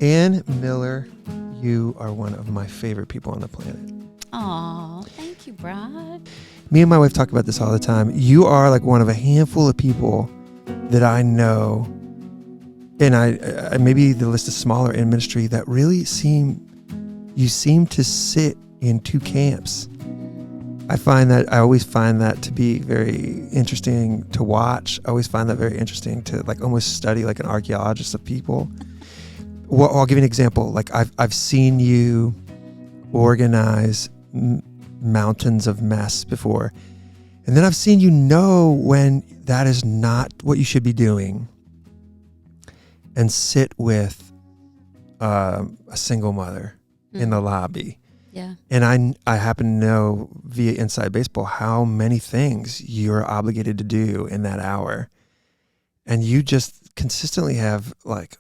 Ann Miller, you are one of my favorite people on the planet. Aw, thank you, Brad. Me and my wife talk about this all the time. You are like one of a handful of people that I know, and I maybe the list is smaller in ministry, that really you seem to sit in two camps. I always find that to be very interesting to watch. I always find that very interesting to like almost study like an archaeologist of people. Well, I'll give you an example. Like I've seen you organize mountains of mess before, and then I've seen you know when that is not what you should be doing, and sit with a single mother in the lobby. Yeah. And I happen to know via Inside Baseball how many things you're obligated to do in that hour, and you just consistently have like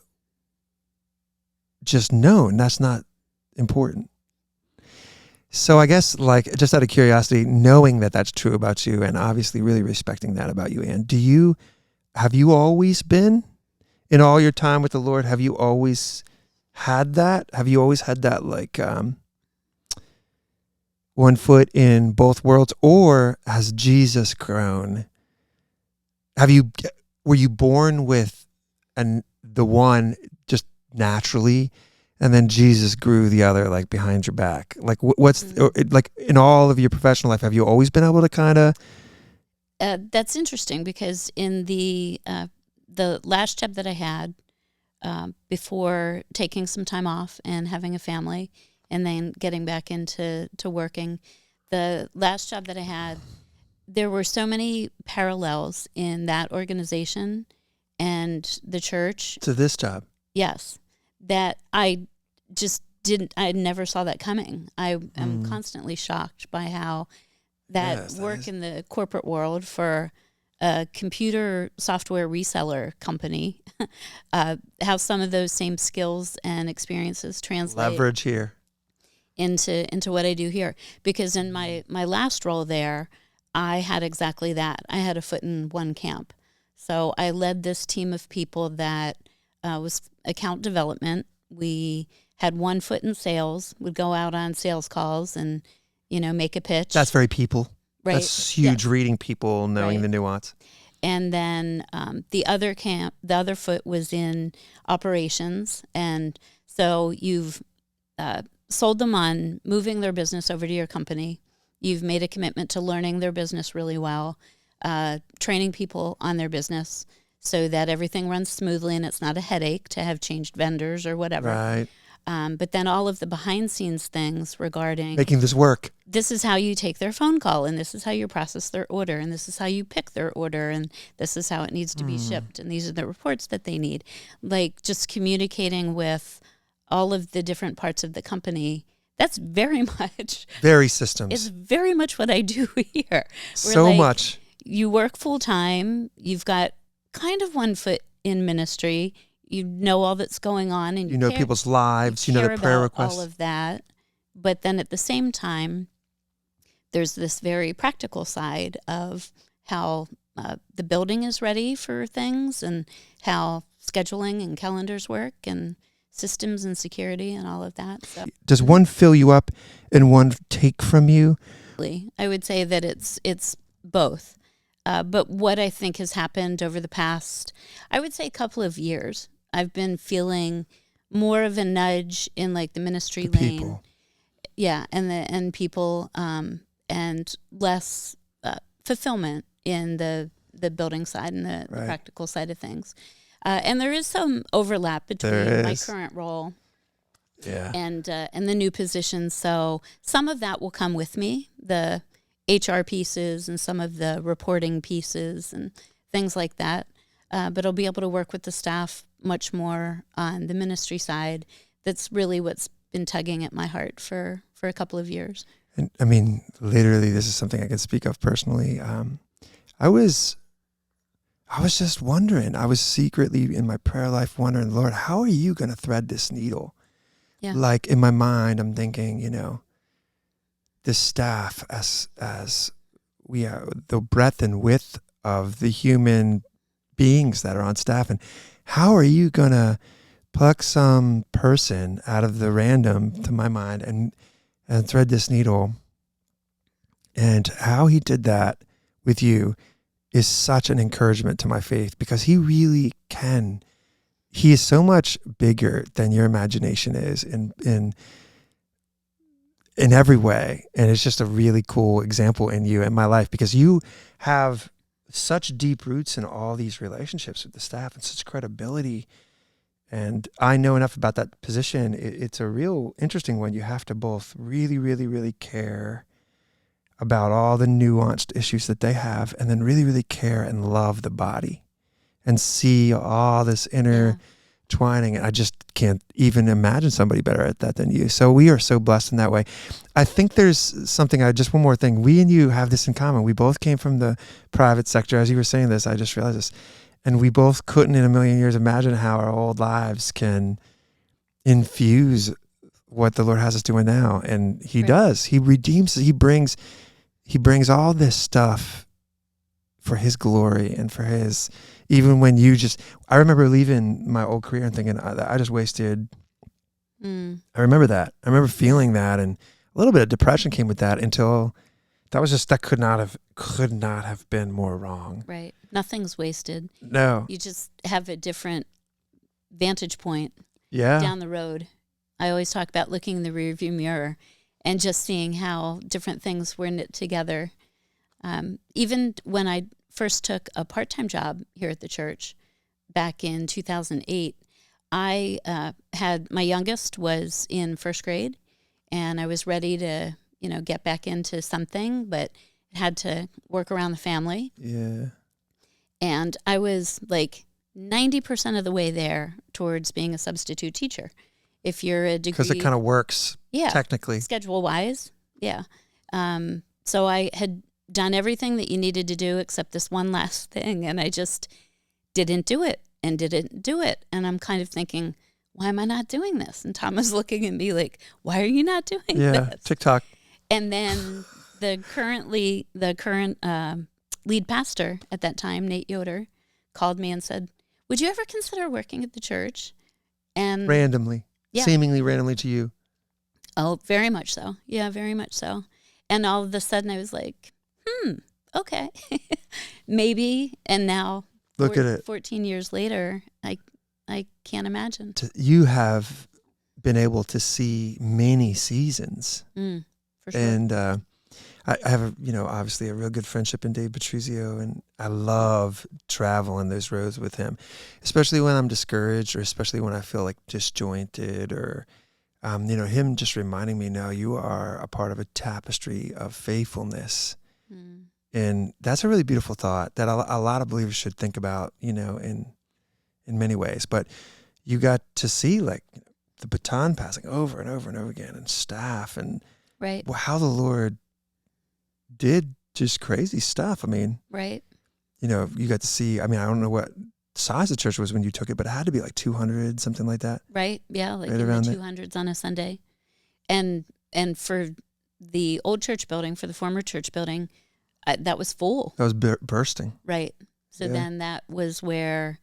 just known that's not important. So I guess like just out of curiosity, knowing that that's true about you, and obviously really respecting that about you, Ann, have you always been in all your time with the Lord? Have you always had that? Have you always had that like one foot in both worlds, or has Jesus grown? Were you born with the one just naturally, and then Jesus grew the other like behind your back? Like like in all of your professional life, have you always been able to kind of? That's interesting because in the last job that I had before taking some time off and having a family and then getting back into working, the last job that I had, there were so many parallels in that organization and the church. To this job. Yes. That I just I never saw that coming. I am constantly shocked by how that work in the corporate world for a computer software reseller company, how some of those same skills and experiences translate Leverage here into what I do here. Because in my last role there, I had exactly that. I had a foot in one camp. So I led this team of people that was account development. We had 1 foot in sales, would go out on sales calls and, make a pitch. That's very people. Right. That's huge. Yeah. Reading people, knowing the nuance. And then the other foot was in operations. And so you've sold them on moving their business over to your company. You've made a commitment to learning their business really well, training people on their business so that everything runs smoothly and it's not a headache to have changed vendors or whatever. Right. But then all of the behind-scenes things regarding making this work. This is how you take their phone call, and this is how you process their order, and this is how you pick their order, and this is how it needs to be shipped, and these are the reports that they need. Like just communicating with all of the different parts of the company. That's very much. Very systems. It's very much what I do here. So much. You work full time. You've got kind of 1 foot in ministry. You know all that's going on, and you know people's lives. You know the prayer requests. All of that, but then at the same time, there's this very practical side of how the building is ready for things, and how scheduling and calendars work, and systems and security, and all of that. So, does one fill you up, and one take from you? I would say that it's both. But what I think has happened over the past, I would say, couple of years, I've been feeling more of a nudge in like the ministry lane. People. Yeah, and people, and less fulfillment in the building side and the practical side of things. And there is some overlap between my current role and the new position. So some of that will come with me, the HR pieces and some of the reporting pieces and things like that. But I'll be able to work with the staff much more on the ministry side. That's really what's been tugging at my heart for a couple of years. And I mean, literally, this is something I can speak of personally. I was just wondering. I was secretly in my prayer life wondering, Lord, how are you going to thread this needle? Yeah. Like in my mind, I'm thinking, the staff as we are, the breadth and width of the human beings that are on staff, and how are you going to pluck some person out of the random, to my mind, and thread this needle. And how he did that with you is such an encouragement to my faith, because he really can. He is so much bigger than your imagination is in every way. And it's just a really cool example in you in my life, because you have such deep roots in all these relationships with the staff and such credibility. And I know enough about that position. It's a real interesting one. You have to both really, really, really care about all the nuanced issues that they have, and then really, really care and love the body and see all this intertwining. And I just can't even imagine somebody better at that than you. So we are so blessed in that way. I think there's something, just one more thing. We and you have this in common. We both came from the private sector. As you were saying this, I just realized this. And we both couldn't in a million years imagine how our old lives can infuse what the Lord has us doing now. And he does. He redeems, he brings all this stuff for his glory and for his, even when you just, I remember leaving my old career and thinking, I just wasted. I remember that. I remember feeling that, and a little bit of depression came with that, until that could not have been more wrong. Right. Nothing's wasted. No. You just have a different vantage point Yeah. down the road. I always talk about looking in the rearview mirror and just seeing how different things were knit together. Even when I first took a part-time job here at the church back in 2008, I had, my youngest was in first grade, and I was ready to, get back into something, but had to work around the family. Yeah. And I was like 90% of the way there towards being a substitute teacher. If you're a degree, Because it kind of works technically. Schedule-wise, yeah. So I had done everything that you needed to do except this one last thing, and I just didn't do it. And I'm kind of thinking, why am I not doing this? And Tom was looking at me like, why are you not doing this? TikTok. And then the current lead pastor at that time, Nate Yoder, called me and said, would you ever consider working at the church? And Randomly. Yeah. Seemingly randomly to you. Oh, very much so. Yeah, very much so. And all of a sudden I was like, okay, maybe. And now, look at it. 14 years later, I can't imagine. You have been able to see many seasons. For sure. And I have, obviously a real good friendship in Dave Patrizio, and I love traveling those roads with him, especially when I'm discouraged, or especially when I feel like disjointed, or, him just reminding me, no, you are a part of a tapestry of faithfulness. And that's a really beautiful thought that a lot of believers should think about, in many ways. But you got to see like the baton passing over and over and over again, and staff, and right. how the Lord did just crazy stuff. I mean, right. You got to see, I don't know what size the church was when you took it, but it had to be like 200, something like that. Right. Yeah. Like right in the around 200s on a Sunday. And for the old church building, for the former church building, that was full. That was bursting. Right. So then that was where,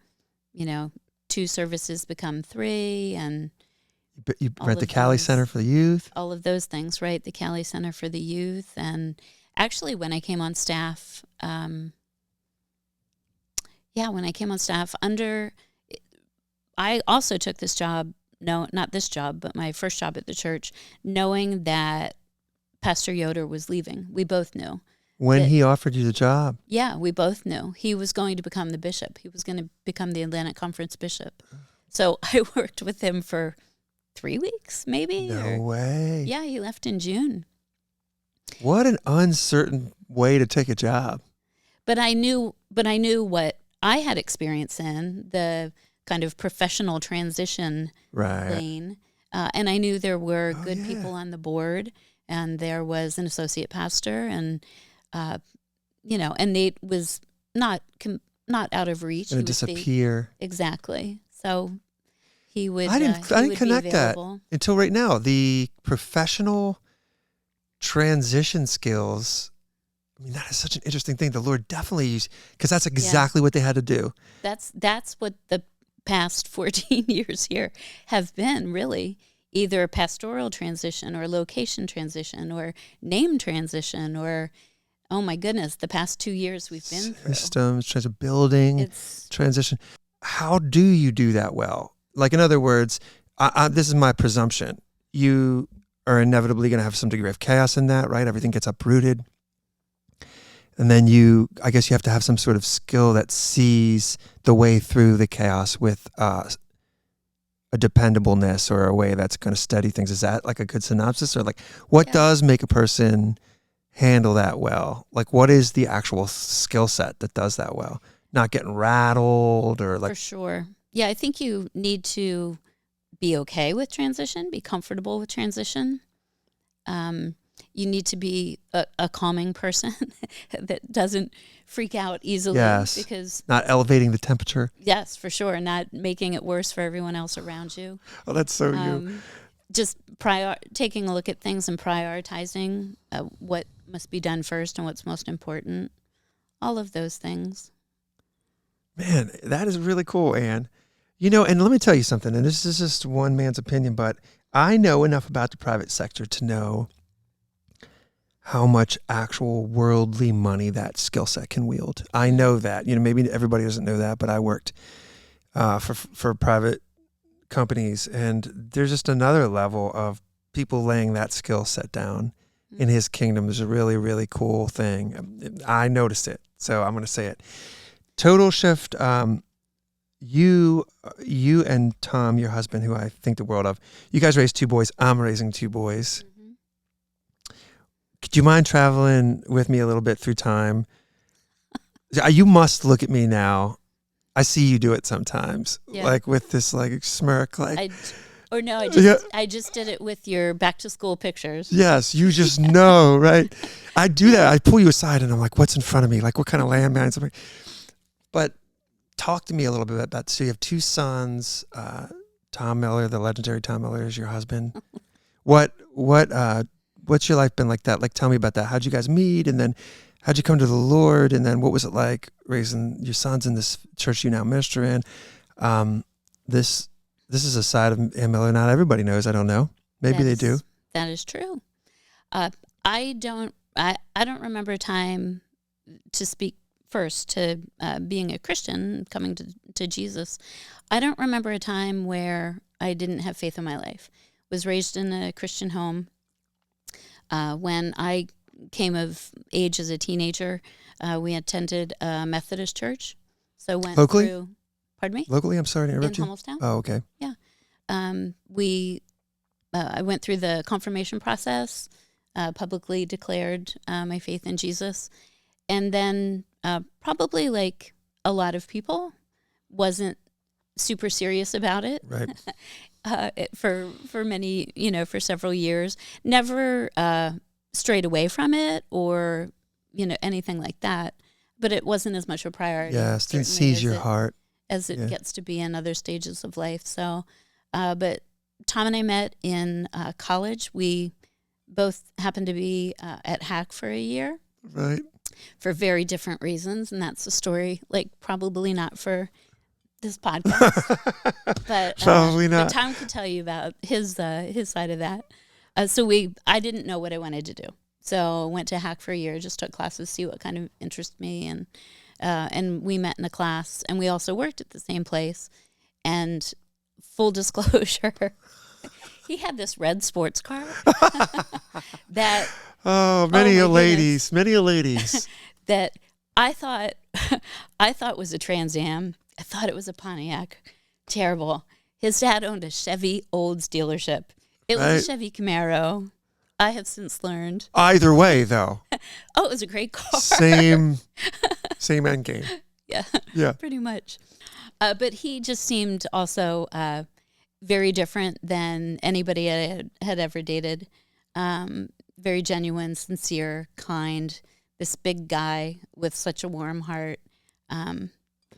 2 services become 3, and you rent the Cali Center for the youth. All of those things, right? The Cali Center for the youth. And actually, when I came on staff, I also took this job, no, not this job, but my first job at the church, knowing that Pastor Yoder was leaving. We both knew. When he offered you the job? Yeah, we both knew. He was going to become the bishop. He was going to become the Atlantic Conference bishop. So I worked with him for 3 weeks, maybe. No way. Yeah, he left in June. What an uncertain way to take a job. But I knew what I had experience in, the kind of professional transition lane. And I knew there were good people on the board, and there was an associate pastor, and and Nate was not out of reach. Going to disappear. Exactly. So he would. I didn't connect that until right now. The professional transition skills. That is such an interesting thing. The Lord definitely used, because that's exactly what they had to do. That's what the past 14 years here have been really either a pastoral transition or location transition or name transition or, oh my goodness, the past 2 years we've been through. Systems, building, transition. How do you do that well? Like, in other words, this is my presumption. You are inevitably going to have some degree of chaos in that, right? Everything gets uprooted. And then I guess you have to have some sort of skill that sees the way through the chaos with a dependableness or a way that's going to steady things. Is that like a good synopsis? Or like, what does make a person handle that well? Like, what is the actual skill set that does that well? Not getting rattled or like... For sure. Yeah, I think you need to be okay with transition, be comfortable with transition. You need to be a calming person that doesn't freak out easily. Yes, because not elevating the temperature. Yes, for sure. Not making it worse for everyone else around you. Oh, that's so you. Just taking a look at things and prioritizing what must be done first and what's most important. All of those things. Man, that is really cool, Ann. And let me tell you something, and this is just one man's opinion, but I know enough about the private sector to know how much actual worldly money that skill set can wield. I know that. Maybe everybody doesn't know that, but I worked for private companies, and there's just another level of people laying that skill set down in his kingdom. Is a really, really cool thing. I noticed it, so I'm going to say it. Total Shift, you and Tom, your husband, who I think the world of, you guys raised 2 boys. I'm raising 2 boys. Do you mind traveling with me a little bit through time? You must look at me now. I see you do it sometimes, like with this like smirk, like. I just did it with your back to school pictures. Yes, you just know, right? I do that. I pull you aside and I'm like, what's in front of me? Like, what kind of landmines? But talk to me a little bit about. So you have 2 sons. Tom Miller, the legendary Tom Miller, is your husband. What's your life been like that? Like, tell me about that. How'd you guys meet? And then how'd you come to the Lord? And then what was it like raising your sons in this church you now minister in? This is a side of Ann Miller not everybody knows. I don't know. Maybe they do. That is true. I don't remember a time, to speak first to being a Christian, coming to Jesus. I don't remember a time where I didn't have faith in my life. Was raised in a Christian home. When I came of age as a teenager, we attended a Methodist church. So I went locally? through... Pardon me? Locally? I'm sorry to interrupt you. In Hummelstown. Oh, okay. Yeah. I went through the confirmation process, publicly declared my faith in Jesus. And then probably like a lot of people, wasn't super serious about it. Right. For many, for several years, never strayed away from it or, anything like that. But it wasn't as much a priority. Yes, didn't seize your heart. As it gets to be in other stages of life. So, but Tom and I met in college. We both happened to be at Hack for a year. Right. For very different reasons. And that's a story, like, probably not for this podcast, but probably not. But Tom could tell you about his side of that. I didn't know what I wanted to do, so went to Hack for a year, just took classes, see what kind of interested me, and we met in a class, and we also worked at the same place. And full disclosure, he had this red sports car that many ladies that I thought was a Trans Am. I thought it was a Pontiac. Terrible. His dad owned a Chevy Olds dealership. It was a Chevy Camaro. I have since learned. Either way, though. Oh, it was a great car. Same end game. Yeah. Pretty much. But he just seemed also very different than anybody I had ever dated. Very genuine, sincere, kind. This big guy with such a warm heart.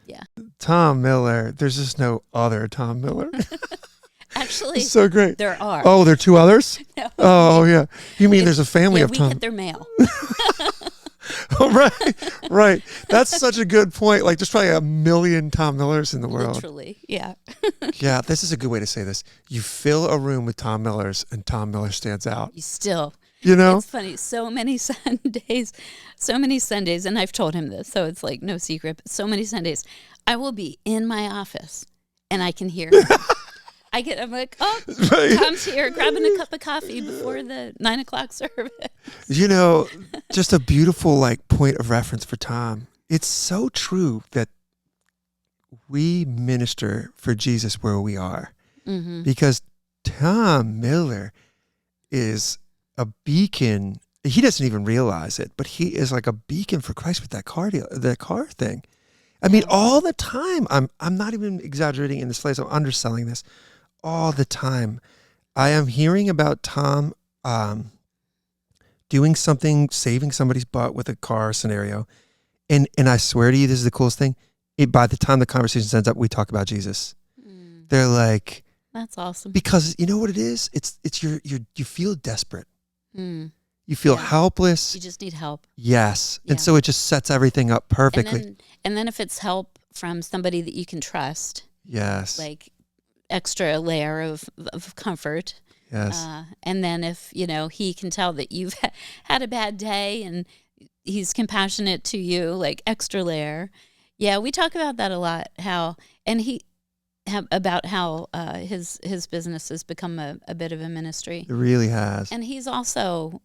Yeah. Tom Miller. There's just no other Tom Miller. Actually, so great. There are. Oh, there are 2 others? No. Oh, yeah. You mean there's a family of Tom? We get their mail. Right. That's such a good point. Like, there's probably a million Tom Millers in the world. Literally, yeah. Yeah, this is a good way to say this. You fill a room with Tom Millers, and Tom Miller stands out. You still. You know? It's funny. So many Sundays, and I've told him this, so it's like no secret. But so many Sundays, I will be in my office, and I can hear him. I'm like, oh, Tom's here, grabbing a cup of coffee before the 9 o'clock service. You know, just a beautiful like point of reference for Tom. It's so true that we minister for Jesus where we are, because Tom Miller is a beacon. He doesn't even realize it, but he is like a beacon for Christ with that car thing. I mean, all the time. I'm not even exaggerating in this place. I'm underselling this. All the time, I am hearing about Tom doing something, saving somebody's butt with a car scenario, and I swear to you, this is the coolest thing. By the time the conversation ends up, we talk about Jesus. They're like, "That's awesome," because you know what it is. It's you feel desperate. You feel helpless. You just need help. Yes, and so it just sets everything up perfectly. And then if it's help from somebody that you can trust, yes, like extra layer of comfort. Yes. And then if, he can tell that you've had a bad day and he's compassionate to you, like extra layer. Yeah, we talk about that a lot, about how his business has become a bit of a ministry. It really has. And he's also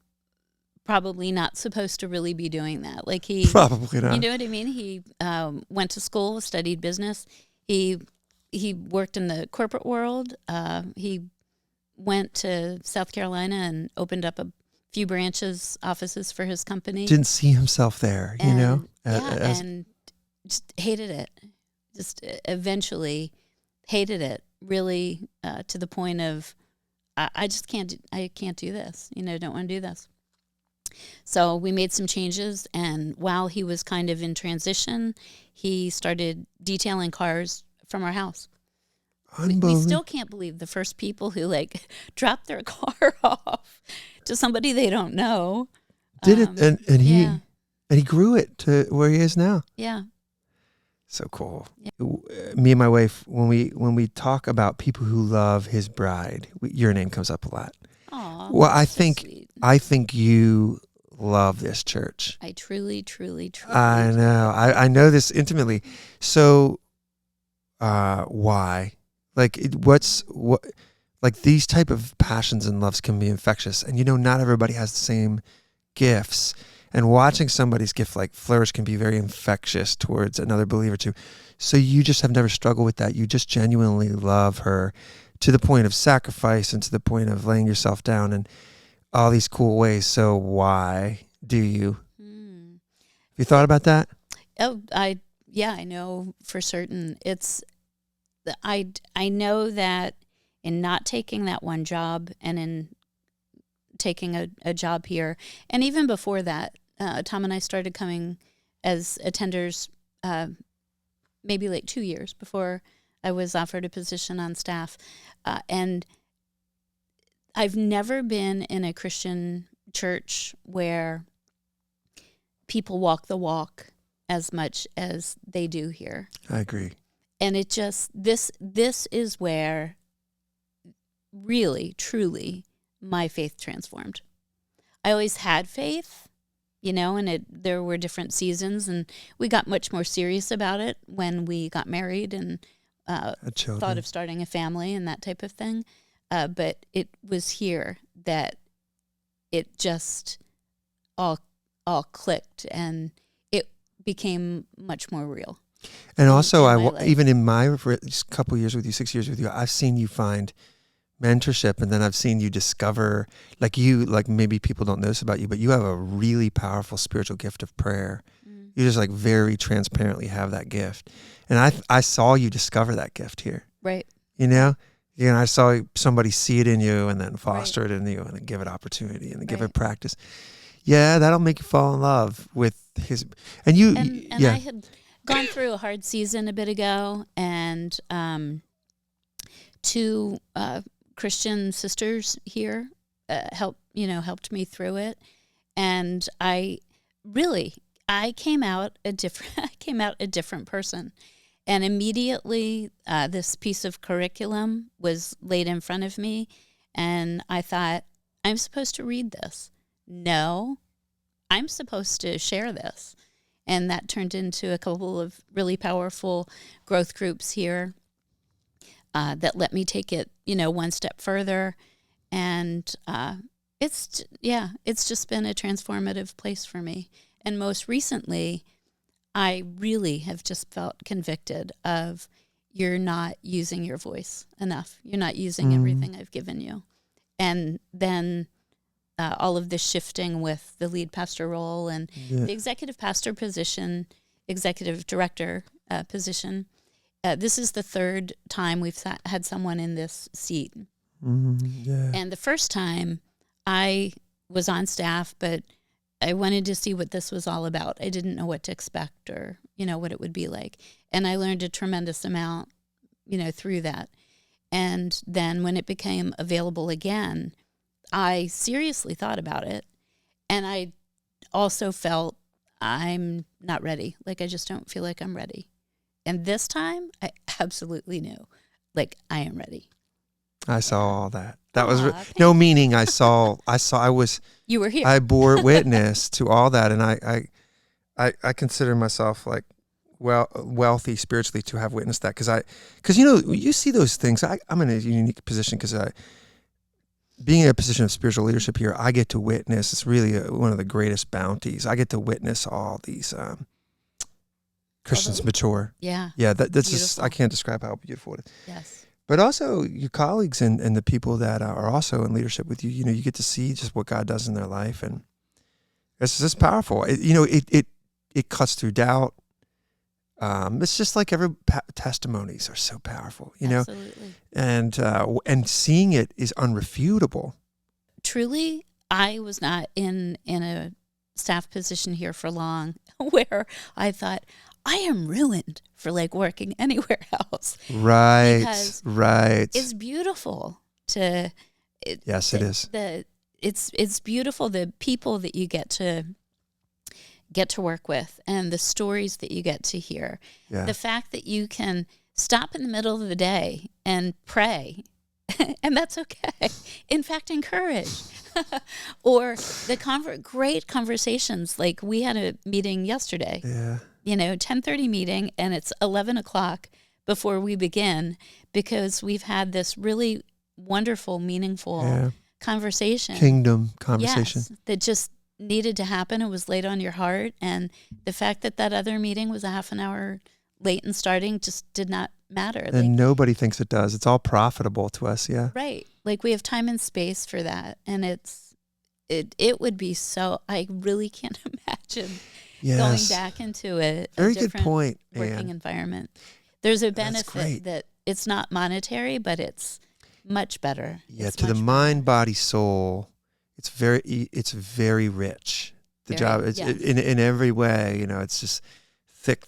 probably not supposed to really be doing that. Like probably not. You know what I mean? He went to school, studied business. He worked in the corporate world. He went to South Carolina and opened up a few offices for his company. Didn't see himself there, and just hated it. Just eventually hated it, really, to the point of, I can't do this. Don't want to do this. So we made some changes, and while he was kind of in transition, he started detailing cars from our house. We still can't believe the first people who dropped their car off to somebody they don't know. Did it, and he grew it to where he is now. Yeah. So cool. Yeah. Me and my wife, when we talk about people who love his bride, your name comes up a lot. Aw, well, I think you love this church. I truly I know. I know this intimately. So, why? Like, these type of passions and loves can be infectious, and not everybody has the same gifts. And watching somebody's gift flourish can be very infectious towards another believer too. So you just have never struggled with that. You just genuinely love her to the point of sacrifice and to the point of laying yourself down and all these cool ways. So why do you? Have you thought about that? Oh, I know for certain. I know that in not taking that one job and in taking a job here, and even before that, Tom and I started coming as attenders maybe 2 years before I was offered a position on staff. And I've never been in a Christian church where people walk the walk as much as they do here. I agree. And it just, this is where really, truly my faith transformed. I always had faith, and there were different seasons, and we got much more serious about it when we got married and thought of starting a family and that type of thing. But it was here that it just all clicked, and it became much more real. And also, even in my couple years with you, 6 years with you, I've seen you find mentorship, and then I've seen you discover, maybe people don't know this about you, but you have a really powerful spiritual gift of prayer. You just very transparently have that gift, and I saw you discover that gift here. Right. I saw somebody see it in you and then foster it in you and then give it opportunity and then give it practice. Yeah, that'll make you fall in love with his. And you. And I had gone through a hard season a bit ago, and two Christian sisters here helped me through it, and I I came out a different person. And immediately this piece of curriculum was laid in front of me, and I thought, I'm supposed to read this. No, I'm supposed to share this. And that turned into a couple of really powerful growth groups here that let me take it, one step further. And it's just been a transformative place for me. And most recently, I really have just felt convicted of you're not using your voice enough. You're not using everything I've given you. And then all of this shifting with the lead pastor role and the executive pastor position, executive director position. This is the third time we've had someone in this seat. And the first time I was on staff, but I wanted to see what this was all about. I didn't know what to expect or, what it would be like. And I learned a tremendous amount, through that. And then when it became available again, I seriously thought about it. And I also felt I'm not ready. Like, I just don't feel like I'm ready. And this time I absolutely knew, like, I am ready. I saw all that. That was no meaning. I was. You were here. I bore witness to all that, and I consider myself like wealthy spiritually to have witnessed that because you see those things. I'm in a unique position because being in a position of spiritual leadership here, I get to witness. It's really one of the greatest bounties. I get to witness all these Christians mature. Yeah. That's just, I can't describe how beautiful it is. Yes. But also your colleagues and the people that are also in leadership with you, you get to see just what God does in their life. And it's just powerful. It cuts through doubt. It's just like testimonies are so powerful, Absolutely. And seeing it is unrefutable. Truly, I was not in a staff position here for long where I thought, I am ruined for like working anywhere else. Right. Because it's beautiful to. Yes, it is. It's beautiful the people that you get to work with and the stories that you get to hear. Yeah. The fact that you can stop in the middle of the day and pray, and that's okay. In fact, encourage. Or the great conversations. Like we had a meeting yesterday. Yeah. 10:30 meeting, and it's 11 o'clock before we begin because we've had this really wonderful, meaningful conversation. Kingdom conversation. Yes, that just needed to happen. It was laid on your heart. And the fact that other meeting was a half an hour late in starting just did not matter. And nobody thinks it does. It's all profitable to us, yeah. Right. Like we have time and space for that. And it would be so, I really can't imagine going back into a very different good point, working environment. There's a benefit that it's not monetary, but it's much better. Yeah, to the mind, body, soul, it's very rich. The job is in every way. It's just thick.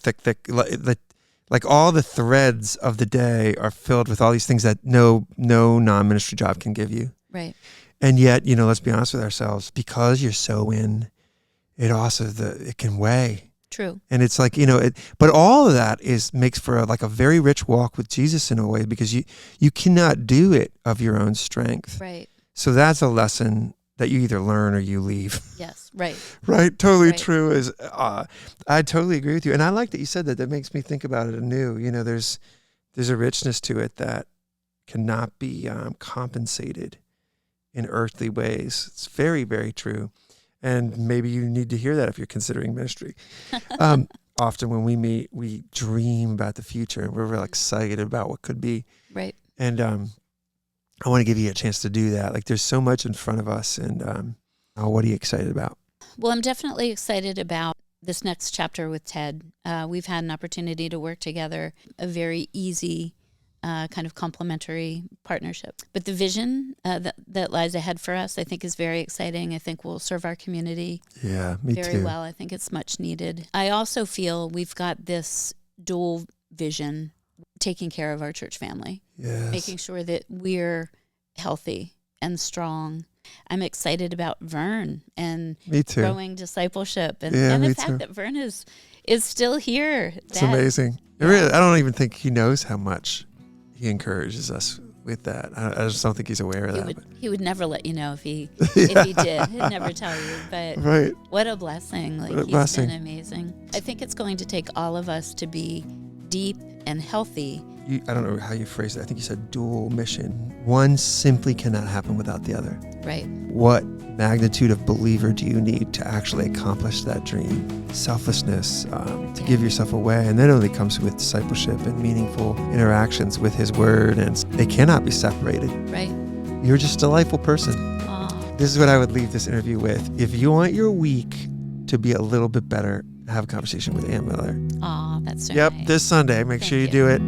Like all the threads of the day are filled with all these things that no non-ministry job can give you. Right. And yet, let's be honest with ourselves, because you're so in, it also it can weigh. True. And it's like, but all of that makes for a very rich walk with Jesus in a way, because you cannot do it of your own strength. Right. So that's a lesson that you either learn or you leave. Yes, right. Right, totally true. I totally agree with you. And I like that you said that. That makes me think about it anew. There's a richness to it that cannot be compensated in earthly ways. It's very, very true. And maybe you need to hear that if you're considering ministry. Often when we meet, we dream about the future and we're real excited about what could be. Right. And I want to give you a chance to do that. Like there's so much in front of us. And what are you excited about? Well, I'm definitely excited about this next chapter with Ted. We've had an opportunity to work together, a very easy kind of complementary partnership. But the vision that lies ahead for us, I think, is very exciting. I think will serve our community very well. I think it's much needed. I also feel we've got this dual vision, taking care of our church family, making sure that we're healthy and strong I'm excited about Vern and Me too. growing discipleship and Me the fact too. that Vern is still here. It's amazing. It really, I don't even think he knows how much he encourages us with that. I just don't think he's aware of that. He would never let you know if he if he did. He'd never tell you. But right. What a blessing. Like, he's been amazing. I think it's going to take all of us to be deep and healthy. I don't know how you phrased it. I think you said dual mission. One simply cannot happen without the other. Right. What magnitude of believer do you need to actually accomplish that dream? Selflessness, to give yourself away. And that only comes with discipleship and meaningful interactions with his word. And they cannot be separated. Right. You're just a delightful person. Aww. This is what I would leave this interview with. If you want your week to be a little bit better, have a conversation with Ann Miller. Aw, that's so Yep, nice. this Sunday. Make sure you do it.